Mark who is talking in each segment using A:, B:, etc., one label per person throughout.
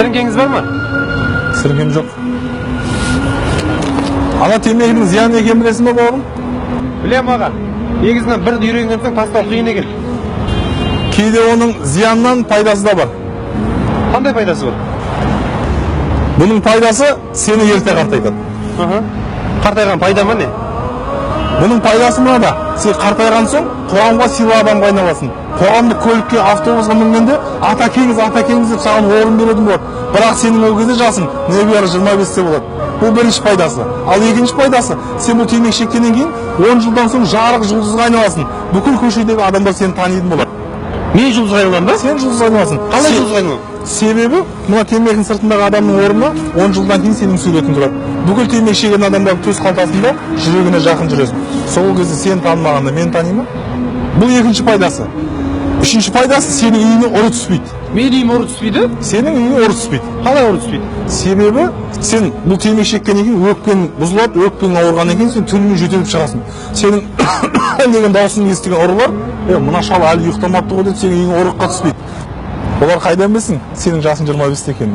A: Сіріңкеңіз бар ма?
B: Сіріңкем жоқ. Ана темекінің зияны екенін білесің бе бауырым?
A: Білем аға. Негізінен бір үйренген соң тастау қиын екен.
B: Кейде оның зиянынан пайдасы да бар.
A: Қандай пайдасы бар?
B: Бұның пайдасы сені ерте қартайтады.
A: Қартайған пайда ма не?
B: Бұның пайдасы мынада. Сен қартайған соң қоғамға сыйлы адамға айналасың. Қоғамдық көлікке, автобусқа мінгенде атакеңіз деп саған орын беретін болады. Бірақ сенің ол кезде жасың небәрі 25-те болады. Бұл бірінші пайдасы. Ал екінші пайдасы, сен бұл темекі шеккеннен кейін 10 жылдан соң жарық жұлдызға айналасың. Бүкіл көшедегі адамдар сені танитын болады.
A: Мен жұлдызға айналам ба?
B: Сен жұлдызға айналасың.
A: Қалай жұлдызға айналам?
B: Себебі мына темекінің сыртындағы адамның орнына 10 жылдан кейін сенің суретің тұрады. Бүкіл темекі шегген адамдардың төс қалтасында жүрегіне жақын жүресің. Сол кезде сен танымағанда мен танимын. Бұл екінші пайдасы. Үшінші пайдасы, сенің үйіне ұры түспейді.
A: Менің үйіме ұры түспейді?
B: Сенің үйіне ұры түспейді.
A: Қалай ұры түспейді?
B: Себебі сен бұл темекі шеккеннен кейін өкпең бұзылады, өкпең ауырғаннан кейін сен түнімен жөтеліп шығасың. Сенің деген дауысын естіген ұрылар, мына шал әлі ұйықтамапты ғой деп сенің үйіңе ұрыққа түспейді. Олар қайдан білсін? Сенің жасың 25-те екен.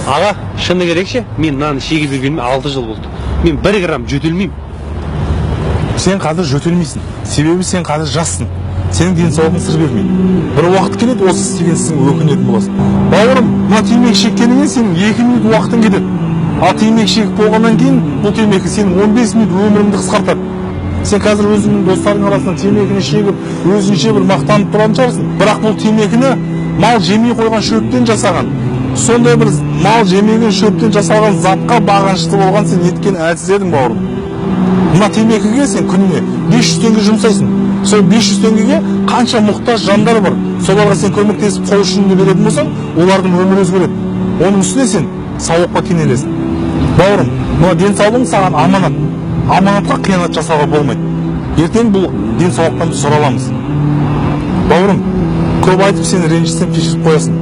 A: Аға, шыны керек ше, мен мынаны шегіп жүргеніме 6 жыл болды. Мен 1 грамм жөтелмеймін.
B: Сен қазір жөтелмейсің. Себебі сен қазір жассың. Сенің денсаулығың сыр бермейді. Бір уақыт келеді, осы істеген ісің өкінетін боласың. Бауырым, мына темекі шеккеннен сенің 2 минут уақытың кетеді. Ал темекі шегіп болғаннан кейін бұл темекі сенің 15 минут өміріңді қысқартады. Сен қазір өзіңнің достарың арасында темекіні шегіп, өзінше бір мақтанып тұратын шығарсың. Бірақ бұл темекіні мал жемей қойған шөптен жасаған. Сондай бір мал жемеген шөптен жасалған затқа бағынышты болған сен неткен әлсіз едің бауырым. Мына темекіге сен күніне 500 теңге жұмсайсың. Сол 500 теңгеге қанша мұқтаж жандар бар. Соларға сен көмектесіп қол ұшыңды беретін болсаң, олардың өмірі өзгереді. Оның үстіне сен сауыққа кенелесің. Бауырым, мына денсаулығың саған аманат. Аманатқа қиянат жасауға болмайды. Ертең бұл денсаулықтан біз сұраламыз. Бауырым, көп айтып сені ренжітсем кешіріп қоясың.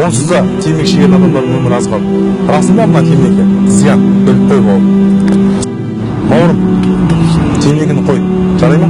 B: Онсыз да темекі шегетін адамдардың өмірі аз қалды. Расында мына темекі зиян, біліп қой бауырым. Бауырым, темекіні қой, жарай ма?